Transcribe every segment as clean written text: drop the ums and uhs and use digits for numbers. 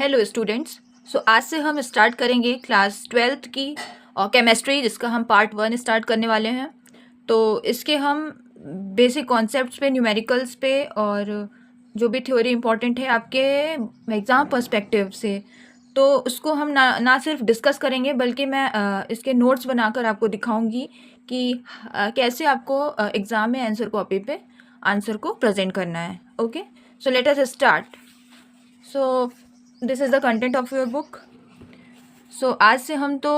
Hello students. आज से हम स्टार्ट करेंगे क्लास 12th की और केमिस्ट्री, जिसका हम पार्ट 1 स्टार्ट करने वाले हैं। तो इसके हम बेसिक कॉन्सेप्ट्स पे, न्यूमेरिकल्स पे और जो भी थ्योरी इंपॉर्टेंट है आपके एग्ज़ाम पर्सपेक्टिव से, तो उसको हम ना सिर्फ डिस्कस करेंगे बल्कि मैं इसके नोट्स बनाकर आपको दिखाऊंगी कि कैसे आपको एग्ज़ाम में आंसर कॉपी पे आंसर को प्रेजेंट करना है। Okay, so let us start. So this is the content of your book. आज से हम तो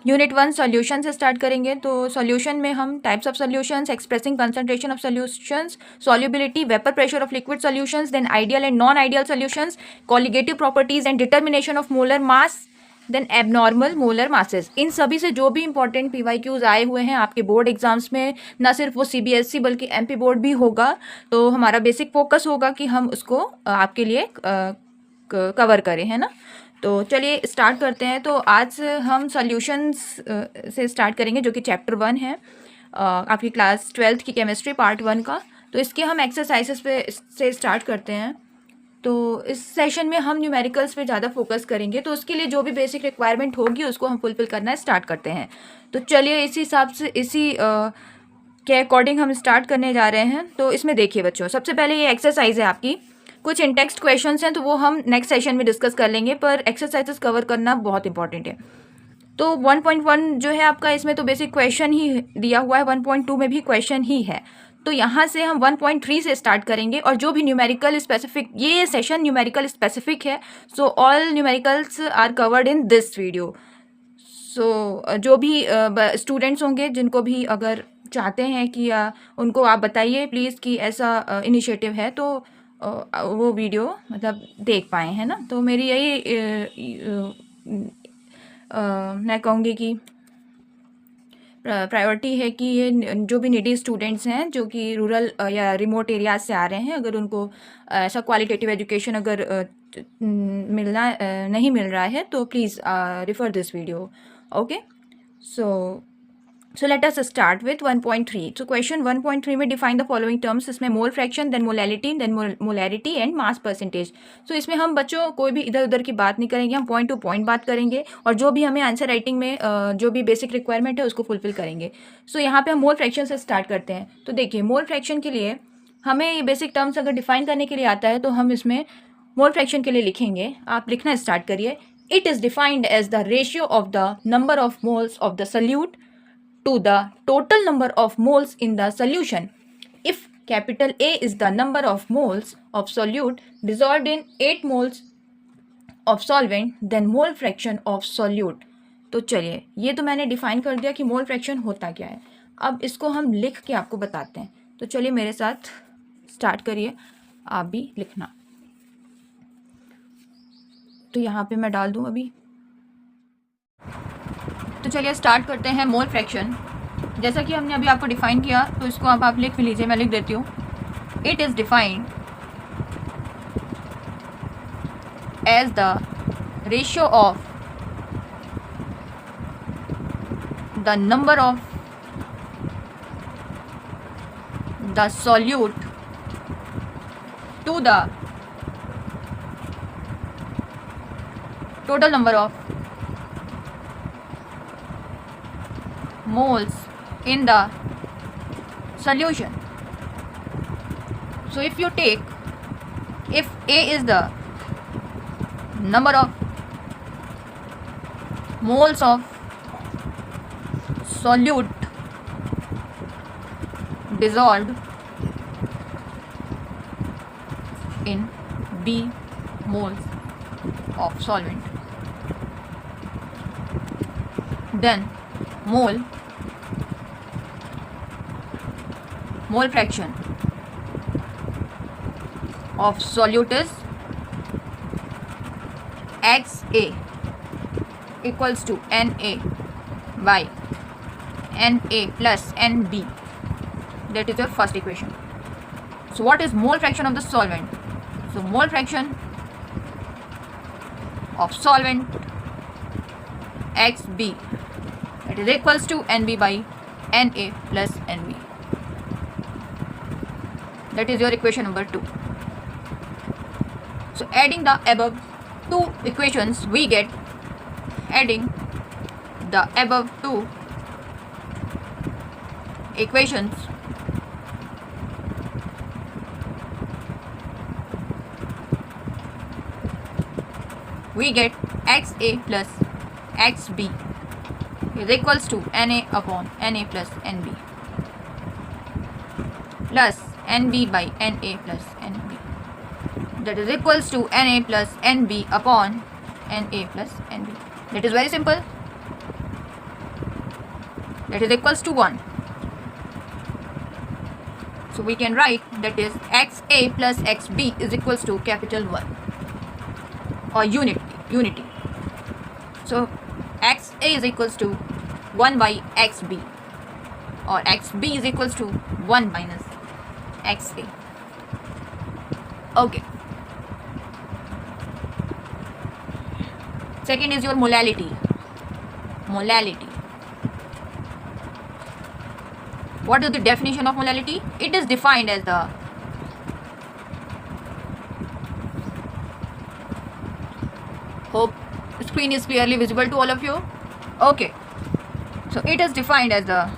यूनिट 1 सॉल्यूशन से स्टार्ट करेंगे। तो सॉल्यूशन में हम types of solutions, expressing concentration of solutions, solubility, vapour pressure of liquid solutions, then ideal and non ideal solutions, colligative properties and determination of molar mass, then abnormal molar masses. इन सभी से जो भी important PYQs आए हुए हैं आपके board exams में, ना सिर्फ वो सीबीएसई बल्कि एमपी बोर्ड भी होगा, तो हमारा बेसिक फोकस होगा कि हम उसको आपके लिए कवर करें, है ना। तो चलिए स्टार्ट करते हैं। तो आज हम सॉल्यूशंस से स्टार्ट करेंगे, जो कि चैप्टर 1 है आपकी क्लास 12th की केमिस्ट्री पार्ट 1 का। तो इसके हम एक्सरसाइजेस पे से स्टार्ट करते हैं। तो इस सेशन में हम न्यूमेरिकल्स पे ज़्यादा फोकस करेंगे, तो उसके लिए जो भी बेसिक रिक्वायरमेंट होगी उसको हम फुलफिल करना स्टार्ट करते हैं। तो चलिए इसी हिसाब से के अकॉर्डिंग हम स्टार्ट करने जा रहे हैं। तो इसमें देखिए बच्चों, सबसे पहले ये एक्सरसाइज है आपकी। कुछ इन टेक्स्ट क्वेश्चंस हैं तो वो हम नेक्स्ट सेशन में डिस्कस कर लेंगे, पर एक्सरसाइजेस कवर करना बहुत इंपॉर्टेंट है। तो 1.1 जो है आपका, इसमें तो बेसिक क्वेश्चन ही दिया हुआ है, 1.2 में भी क्वेश्चन ही है। तो यहाँ से हम 1.3 से स्टार्ट करेंगे और जो भी न्यूमेरिकल स्पेसिफिक, ये सेशन न्यूमेरिकल स्पेसिफिक है। So all numericals are covered in this video. So जो भी स्टूडेंट्स होंगे, जिनको भी अगर चाहते हैं कि उनको आप बताइए प्लीज़ कि ऐसा इनिशिएटिव है, तो वो वीडियो मतलब देख पाए, है ना। तो मेरी यही मैं कहूँगी कि प्रायोरिटी है कि ये जो भी नीडी स्टूडेंट्स हैं, जो कि रूरल या रिमोट एरियाज से आ रहे हैं, अगर उनको ऐसा क्वालिटेटिव एजुकेशन अगर नहीं मिल रहा है, तो please refer this video. Okay, So let us start with 1.3. So question 1.3 में define the following terms. इसमें mole fraction, then molality, then molarity and mass percentage. So इसमें हम बच्चों कोई भी इधर उधर की बात नहीं करेंगे, हम पॉइंट टू पॉइंट बात करेंगे और जो भी हमें आंसर राइटिंग में जो भी बेसिक रिक्वायरमेंट है उसको फुलफिल करेंगे। सो यहाँ पे हम मोल फ्रैक्शन से स्टार्ट करते हैं। तो देखिए, मोल फ्रैक्शन के लिए हमें ये बेसिक टर्म्स अगर डिफाइन करने के लिए आता है तो हम इसमें मोल फ्रैक्शन के लिए लिखेंगे। आप लिखना स्टार्ट करिए। It is defined as the ratio of the number of moles of the solute to the total number of moles in the solution. If capital A is the number of moles of solute dissolved in 8 moles of solvent, then mole fraction of solute. तो चलिए, ये तो मैंने define कर दिया कि mole fraction होता क्या है। अब इसको हम लिख के आपको बताते हैं। तो चलिए मेरे साथ स्टार्ट करिए, आप भी लिखना। तो यहाँ पे मैं डाल दूँ अभी। तो चलिए स्टार्ट करते हैं। मोल फ्रैक्शन जैसा कि हमने अभी आपको डिफाइन किया, तो इसको अब आप लिख लीजिए, मैं लिख देती हूँ। It is defined as the ratio of the number of the solute to the total number of moles in the solution. So if you take, if A is the number of moles of solute dissolved in B moles of solvent, then mole fraction of solute is XA equals to NA by NA plus NB. That is your first equation. So what is mole fraction of the solvent? So mole fraction of solvent XB, it is equals to NB by Na plus Nb. That is your equation number 2. So adding the above two equations we get adding the above two equations we get xa plus xb is equals to Na upon Na plus Nb plus Nb by Na plus Nb, that is equals to Na plus Nb upon Na plus Nb. That is very simple. That is equals to 1. So we can write that is xa plus xb is equals to capital 1 or unity. So xa is equals to 1 by xb or xb is equals to 1 minus xa. Okay. Second is your molality. What is the definition of molality? It is defined as the hope screen is clearly visible to all of you. Okay, so it is defined as the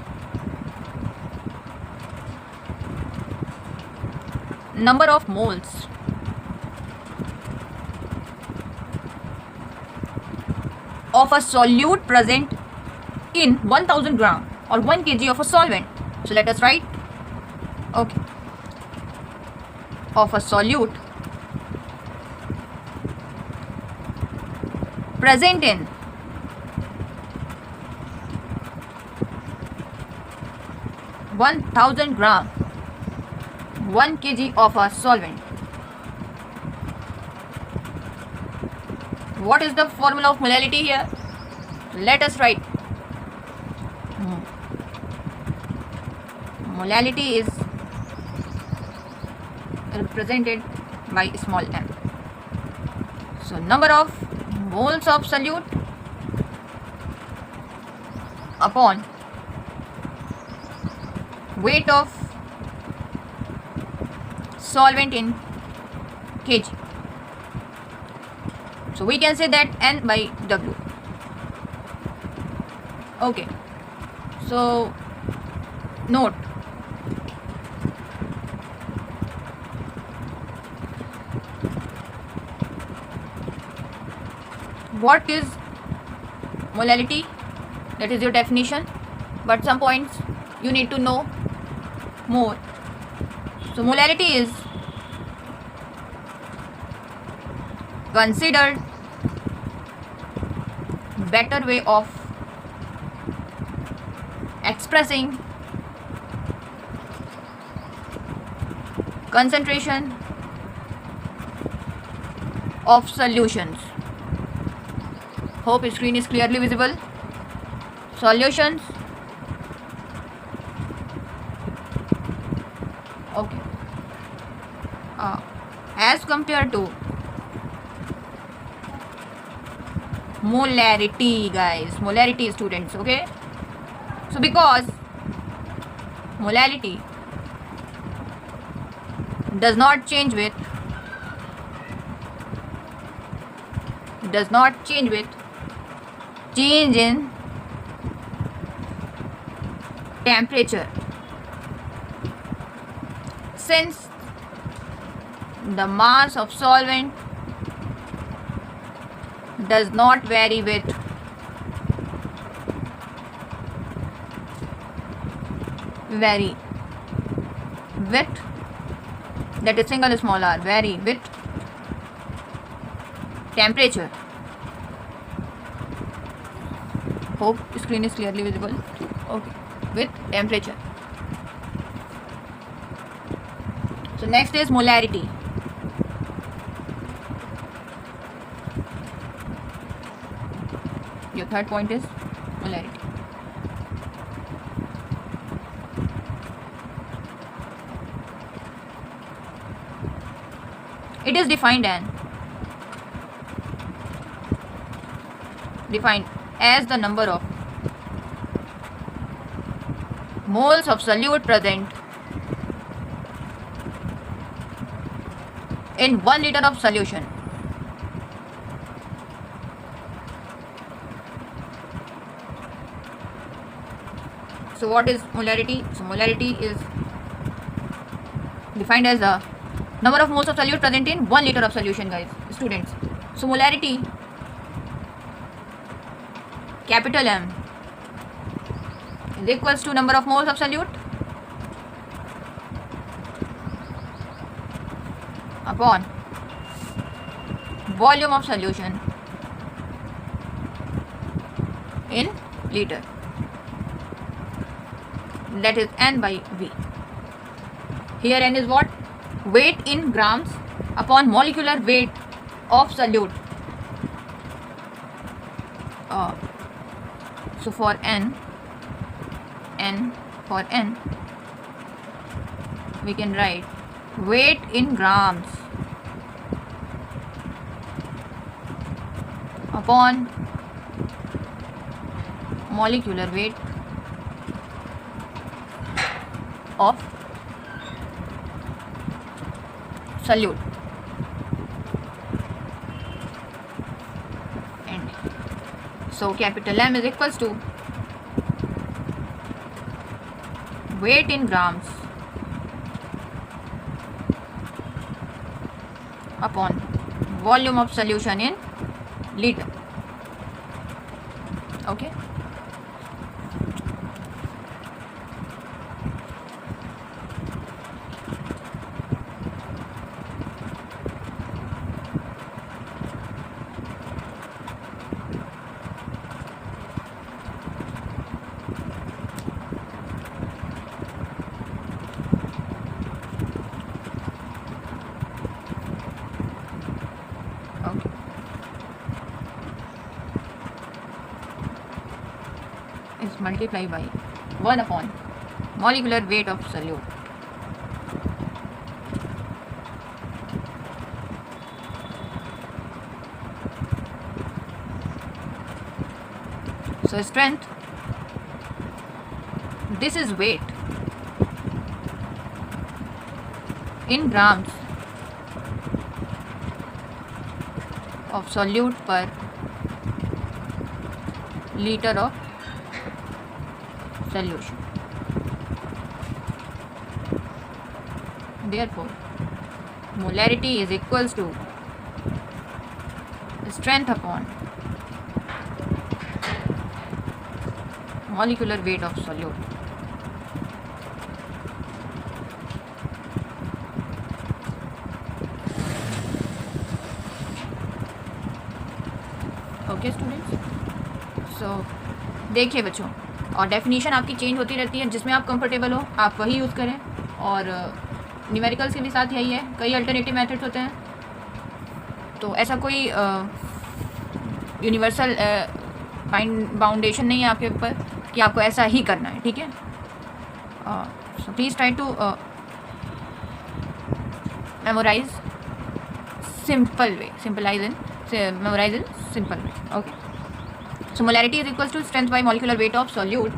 number of moles of a solute present in 1000 gram or 1 kg of a solvent. So let us write, okay, of a solute present in 1000 gram 1 kg of a solvent. What is the formula of molality here? Let us write. Molality is represented by small m. So number of moles of solute upon weight of solvent in kg. So we can say that N by W. Okay. So note, what is molality? That is your definition, but some points you need to know more. So molality is considered better way of expressing concentration of solutions. Hope screen is clearly visible. Solutions. Okay. As compared to molarity, guys, molarity students, okay. So because molality does not change with change in temperature, since the mass of solvent does not vary with that is single small r, vary with temperature. Hope screen is clearly visible. Okay, with temperature. So next is molarity. Your third point is molarity. It is defined as the number of moles of solute present in 1 liter of solution So what is molarity? So molarity is defined as the number of moles of solute present in 1 liter of solution, guys, students. So molarity, capital M, is equals to number of moles of solute upon volume of solution in liter, that is N by V. Here N is what? Weight in grams upon molecular weight of solute. So for N, we can write weight in grams upon molecular weight of solute. And so capital M is equals to weight in grams upon volume of solution in liter. Okay. Is multiplied by 1 upon molecular weight of solute. So strength, this is weight in grams of solute per liter of solution. Therefore, molarity is equals to strength upon molecular weight of solute. Okay students, so देखिए बच्चों, और definition आपकी change होती रहती है, जिसमें आप comfortable हो आप वही यूज़ करें। और न्यूमेरिकल्स के भी साथ यही है, कई अल्टरनेटिव मेथड्स होते हैं, तो ऐसा कोई यूनिवर्सल बाउंडेशन नहीं है आपके ऊपर कि आपको ऐसा ही करना है, ठीक है। So please try to memorise simple way, memorize in simple way. Okay, so molarity is equals to strength by molecular weight of solute,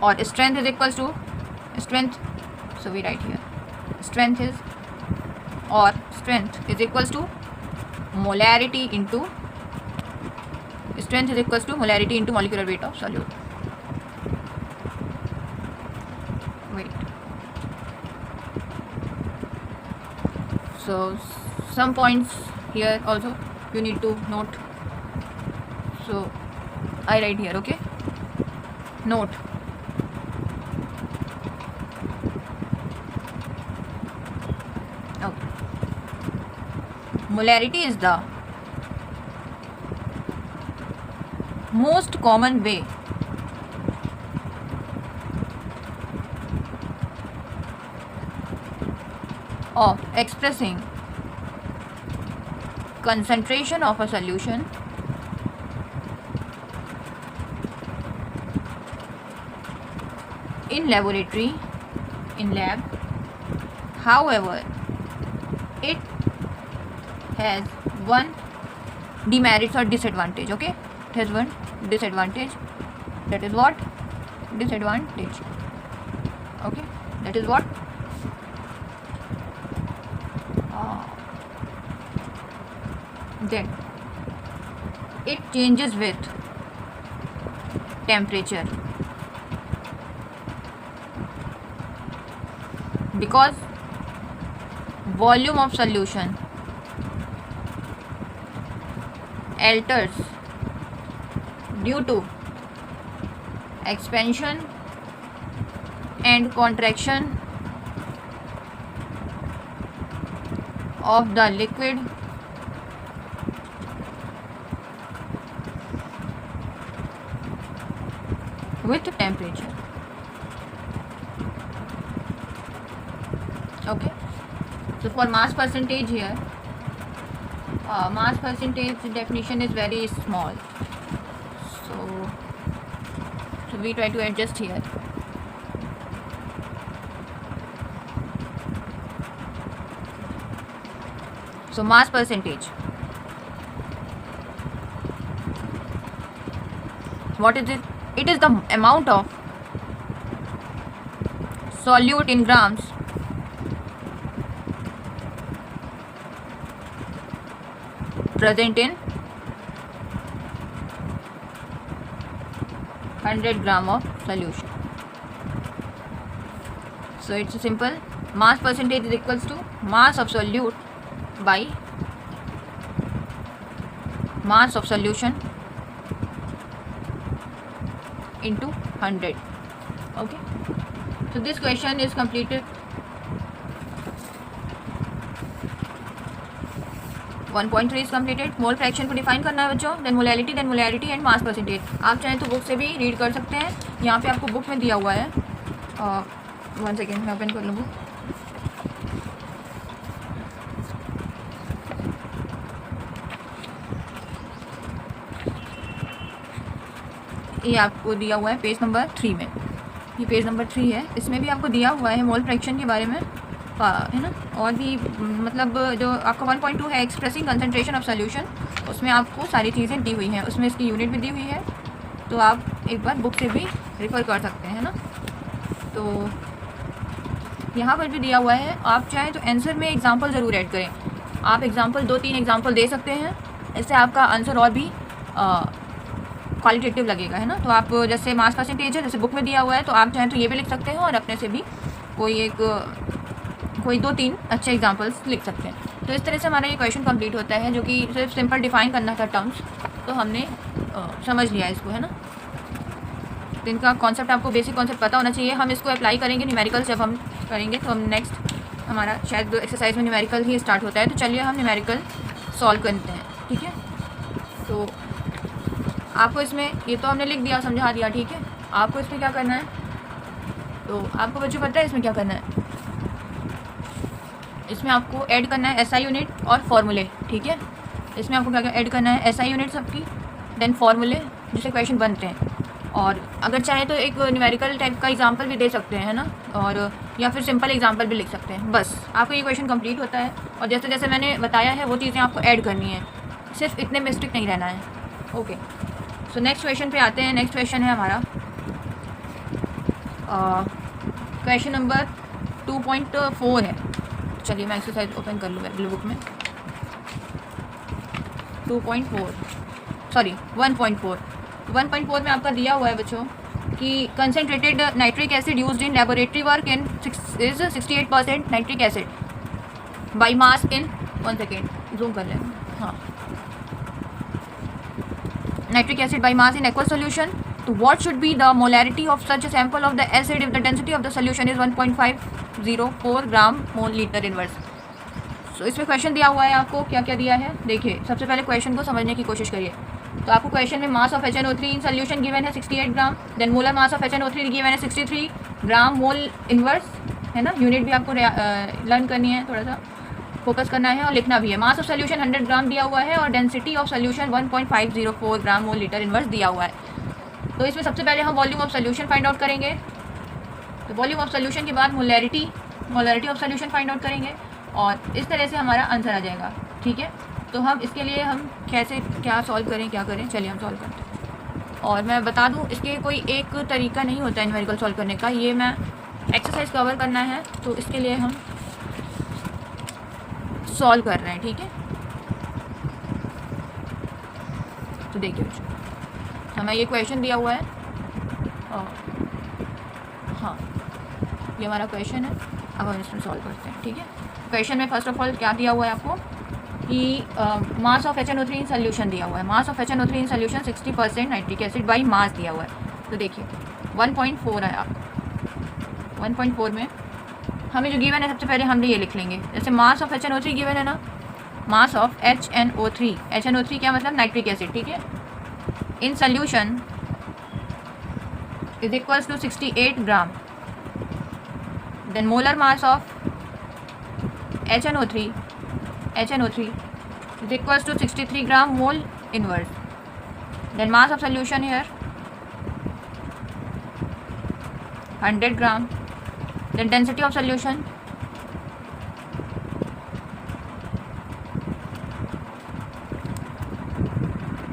or strength is equals to strength, so we write here strength is equals to molarity into molecular weight of solute. Wait, so some points here also you need to note, so I write here. Okay, note okay. Molarity is the most common way of expressing concentration of a solution in lab. However, it has one demerits or disadvantage. Okay, it has one disadvantage. That is what? Disadvantage. Okay, that is what? Then it changes with temperature. because volume of solution alters due to expansion and contraction of the liquid with temperature. Okay, so for mass percentage here, mass percentage definition is very small, so we try to adjust here. So mass percentage, what is it? It is the amount of solute in grams present in 100 gram of solution. So it's simple. Mass percentage is equals to mass of solute by mass of solution into 100. Okay, so this question is completed. 1.3 is completed. Mole fraction को define करना है बच्चों, then molarity and mass percentage. आप चाहें तो book से भी read कर सकते हैं. यहाँ पे आपको बुक में दिया हुआ है. 1 सेकेंड मैं ओपन कर लूँ बुक. ये आपको दिया हुआ है पेज नंबर 3 में. ये पेज नंबर 3 है. इसमें भी आपको दिया हुआ है मोल फ्रैक्शन के बारे में, है ना. और भी मतलब जो आपका 1.2 है एक्सप्रेसिंग कंसंट्रेशन ऑफ सॉल्यूशन, उसमें आपको सारी चीज़ें दी हुई हैं. उसमें इसकी यूनिट भी दी हुई है, तो आप एक बार बुक से भी रेफ़र कर सकते हैं ना. तो यहाँ पर भी दिया हुआ है. आप चाहें तो आंसर में एग्जांपल ज़रूर ऐड करें. आप एग्जांपल 2-3 एग्जांपल दे सकते हैं. इससे आपका आंसर और भी क्वालिटेटिव लगेगा, है ना. तो आप जैसे मास परसेंटेज है, जैसे बुक में दिया हुआ है, तो आप चाहें तो ये भी लिख सकते हैं और अपने से भी कोई 2-3 अच्छे एग्जांपल्स लिख सकते हैं. तो इस तरह से हमारा ये क्वेश्चन कंप्लीट होता है, जो कि सिर्फ सिंपल डिफाइन करना था टर्म्स. तो हमने समझ लिया इसको, है ना. तो इनका कॉन्सेप्ट आपको बेसिक कॉन्सेप्ट पता होना चाहिए. हम इसको अप्लाई करेंगे न्यूमेरिकल जब हम करेंगे, तो हम नेक्स्ट हमारा शायद एक्सरसाइज में न्यूमेरिकल ही स्टार्ट होता है. तो चलिए हम न्यूमेरिकल सॉल्व करते हैं. ठीक है, तो आपको इसमें ये तो हमने लिख दिया, समझा दिया. ठीक है, आपको इसमें क्या करना है, तो आपको बच्चों पता है इसमें क्या करना है. इसमें आपको ऐड करना है एसआई यूनिट और फॉर्मूले. ठीक है, इसमें आपको क्या क्या ऐड करना है, एसआई यूनिट सबकी, देन फॉर्मूले जिससे क्वेश्चन बनते हैं. और अगर चाहे तो एक न्यूमेरिकल टाइप का एग्जांपल भी दे सकते हैं, है ना. और या फिर सिंपल एग्जांपल भी लिख सकते हैं. बस आपको ये क्वेश्चन कंप्लीट होता है. और जैसे जैसे मैंने बताया है वो चीज़ें आपको ऐड करनी है, सिर्फ इतने मिस्टेक नहीं रहना है. ओके, सो नेक्स्ट क्वेश्चन पे आते हैं. नेक्स्ट क्वेश्चन है हमारा क्वेश्चन नंबर 2.4 है. चलिए मैं एक्सरसाइज ओपन कर लूँ ब्लू बुक में. 1.4 में आपका दिया हुआ है बच्चों कि concentrated nitric acid used in laboratory work in is 68% nitric acid by mass in 1 second zoom कर लें. हाँ, nitric acid by mass in aqueous solution. तो what should be the molarity of such a sample of the acid if the density of the solution is 1.504 gram mole litre inverse. So इसमें question दिया हुआ है. आपको क्या क्या दिया है देखिए. सबसे पहले क्वेश्चन को समझने की कोशिश करिए. तो आपको क्वेश्चन में mass of HNO3 in solution given है 68 gram. Then molar mass of HNO3 given है 63 ग्राम मोल इनवर्स, है ना. यूनिट भी आपको लर्न करनी है, थोड़ा सा फोकस करना है और लिखना भी है. मास ऑफ सोल्यूशन 100 ग्राम दिया हुआ है और density of solution 1.504 gram mole litre inverse दिया हुआ है. तो इसमें सबसे पहले हम volume of solution find out करेंगे. तो वॉल्यूम ऑफ सोल्यूशन के बाद molarity of solution find out करेंगे और इस तरह से हमारा आंसर आ जाएगा. ठीक है, तो हम इसके लिए हम कैसे क्या सॉल्व करें, क्या करें, चलिए हम सॉल्व करते हैं. और मैं बता दूं इसके कोई एक तरीका नहीं होता है न्यूमेरिकल सॉल्व करने का. ये मैं एक्सरसाइज कवर करना है तो इसके लिए हम सॉल्व कर रहे हैं. ठीक है, तो देखिए हमें ये क्वेश्चन दिया हुआ है. हाँ, ये हमारा क्वेश्चन है. अब हम इसमें सॉल्व करते हैं, ठीक है। क्वेश्चन में फर्स्ट ऑफ ऑल क्या दिया हुआ है आपको कि मास ऑफ HNO3 इन सोल्यूशन दिया हुआ है। मास of HNO3 in solution 60% nitric acid by मास दिया हुआ है। तो देखिए 1.4 आया, 1.4 में हमें जो गिवन है सबसे पहले हम ये लिख लेंगे। जैसे मास ऑफ HNO3 गिवन है ना, मास ऑफ HNO3 क्या मतलब नाइट्रिक एसिड, ठीक है, in solution is equals to 68 gram. Then molar mass of HNO3 is equals to 63 gram mole inverse. Then mass of solution here 100 gram. Then density of solution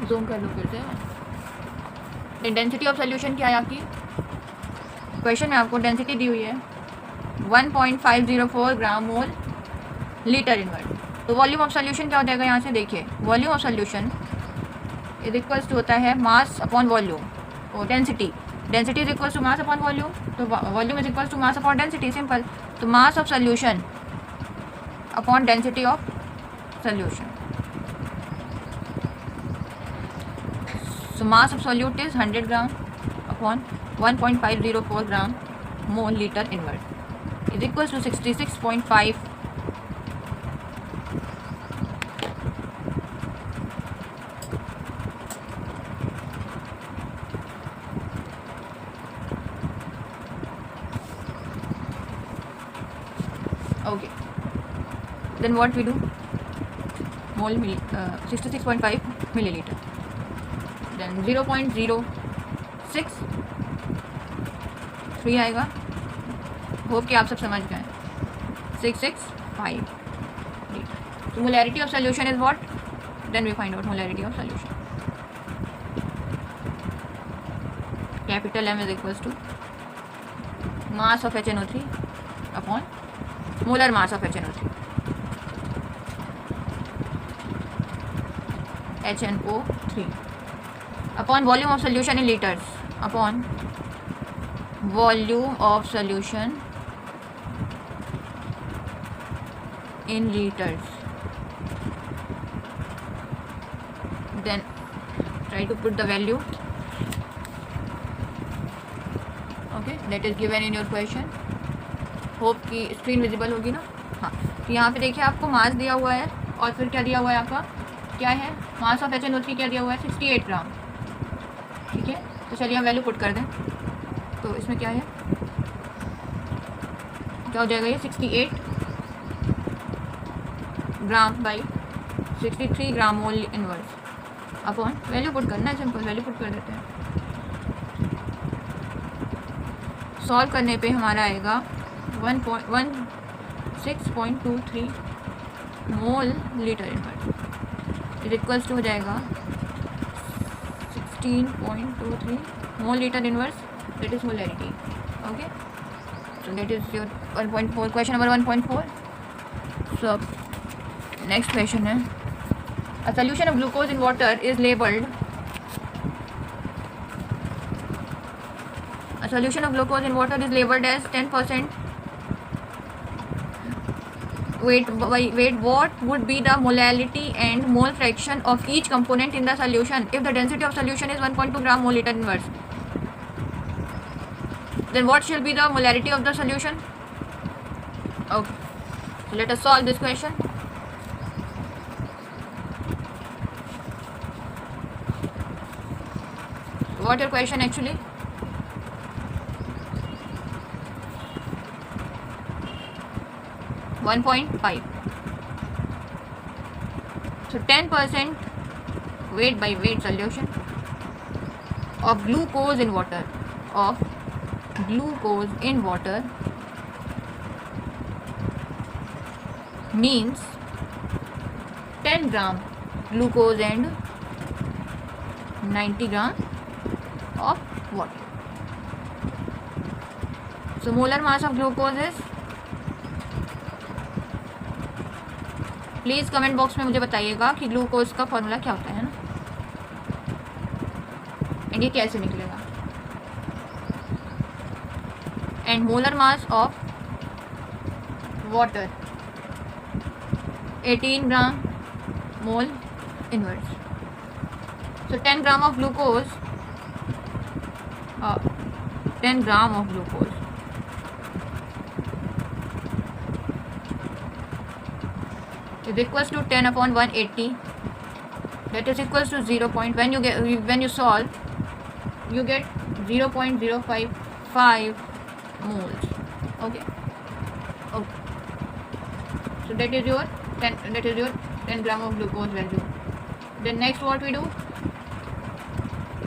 zoom कर लो फिर से। Then density of solution क्या है आपकी, question में आपको density दी हुई है 1.504 ग्राम मोल लीटर इनवर्स। तो वॉल्यूम ऑफ सोल्यूशन क्या हो जाएगा, यहाँ से देखिए volume of solution is equals to होता है मास अपॉन वॉल्यूम और density is equals to mass upon volume. तो volume is equals to mass upon density, simple. तो mass of solution upon density of solution. So mass of solute is 100 gram upon 1.504 gram mole litre inverse is equals to 66.5 okay. Then what we do, mole 66.5 milliliter, then 0.063 आएगा। Hope कि आप सब समझ गए। 665 litre. So molarity of solution is what? Then we find out molarity of solution. Capital M is equals to mass of HNO3 upon molar mass of HNO3, HNO3 upon volume of solution in liters, upon volume of solution in liters. Then try to put the value, okay, that is given in your question. Hope की screen visible होगी ना। हाँ, तो यहाँ पे देखिए आपको मास दिया हुआ है और फिर क्या दिया हुआ है आपका, क्या है मास ऑफ HNO3 क्या दिया हुआ है 68 ग्राम, ठीक है। तो चलिए हम वैल्यू पुट कर दें। तो इसमें क्या है, क्या हो जाएगा ये 68 gram by 63 gram mole inverse upon value put करना है, सिंपल वैल्यू पुट कर देते हैं। सॉल्व करने पे हमारा आएगा 1.16.23 mole litre inverse is equals to हो जाएगा 16.23 mole litre inverse, that is molarity, okay. So that is your 1.4, question number 1.4। So next question है, a solution of glucose in water is labelled, a solution of glucose in water is labeled as 10%. Wait, what would be the molality and mole fraction of each component in the solution if the density of solution is 1.2 gram mole liter inverse? Then what shall be the molarity of the solution? Okay, so let us solve this question. What your question actually? (1.5). So 10% weight by weight solution of glucose in water, means 10 gram glucose and 90 gram of water. So molar mass of glucose is, please comment box में मुझे बताइएगा कि glucose का formula क्या होता है ना, and ये कैसे निकलेगा। And molar mass of water, 18 gram mole inverse. So 10 gram of glucose, 10 gram of glucose is equals to 10 upon 180. That is equals to 0. When you solve, you get 0.055 moles. Okay. So that is your 10 gram of glucose value. Then next what we do,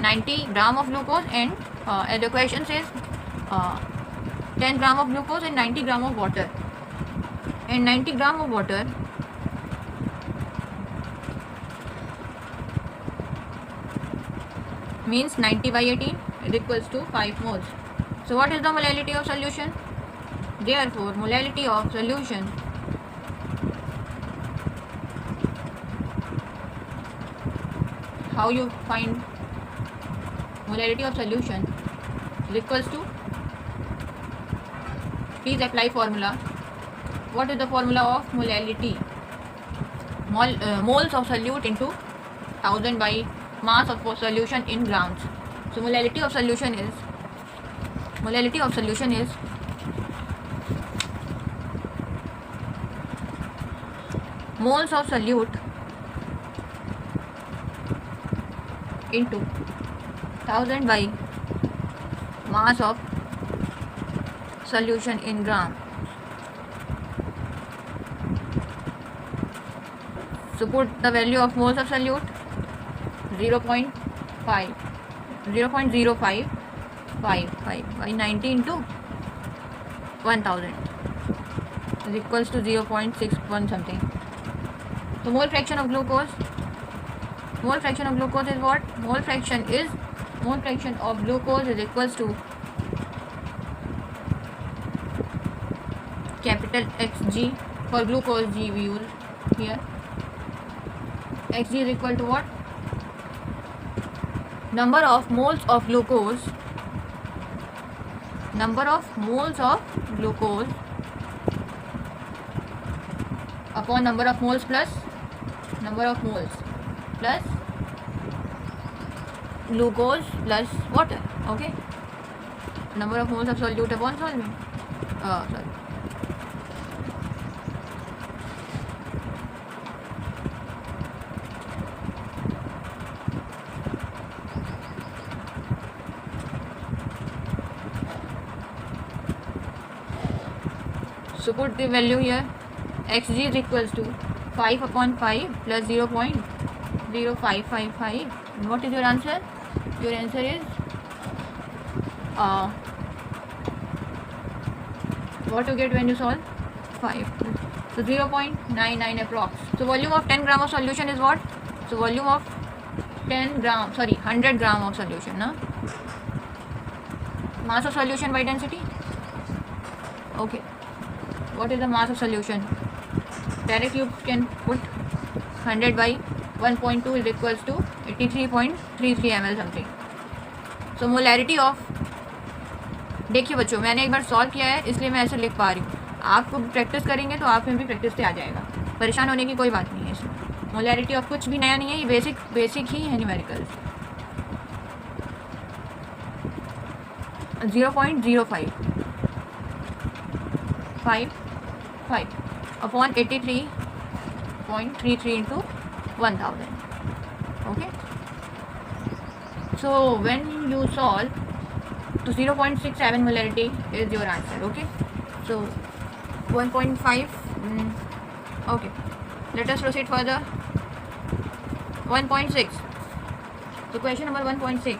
90 gram of glucose, and as the question says 10 gram of glucose and 90 gram of water. And 90 gram of water means 90 by 18 is equals to 5 moles. So what is the molality of solution? Therefore, molality of solution how you find molality of solution is equals to, please apply formula. What is the formula of molality? Moles of solute into 1000 by mass of solution in grams. So molality of solution is moles of solute into 1000 by mass of solution in gram. So put the value of moles of solute 0.05 by 90 into 1000 is equals to 0.61 something. So mole fraction of glucose is what? Mole fraction of glucose is equals to capital Xg. For glucose G we use here. Xg is equal to what? Number of moles of glucose upon number of moles plus glucose plus water. Okay, number of moles of solute upon solvent. So put the value here. Xg is equals to 5 upon 5 plus 0.0555. What is your answer? Your answer is what you get when you solve 5. So 0.99 approx. So volume of 10 gram of solution is what? So volume of 100 gram of solution. No? Mass of solution by density. Okay. What is the mass of solution? Directly you can put 100 by 1.2 is equals to 83.33 ml something. So molarity of, देखिए बच्चों मैंने एक बार solve किया है इसलिए मैं ऐसे लिख पा रही हूँ. आप प्रैक्टिस करेंगे तो आप में भी प्रैक्टिस से आ जाएगा. परेशान होने की कोई बात नहीं है इसमें. मोलारिटी ऑफ कुछ भी नया नहीं है, ये बेसिक ही है numericals. 0.05 upon 83.33 into 1000. Okay, so when you solve to 0.67 molarity is your answer. Okay, so 1.5. Okay, let us proceed further. 1.6. So question number 1.6.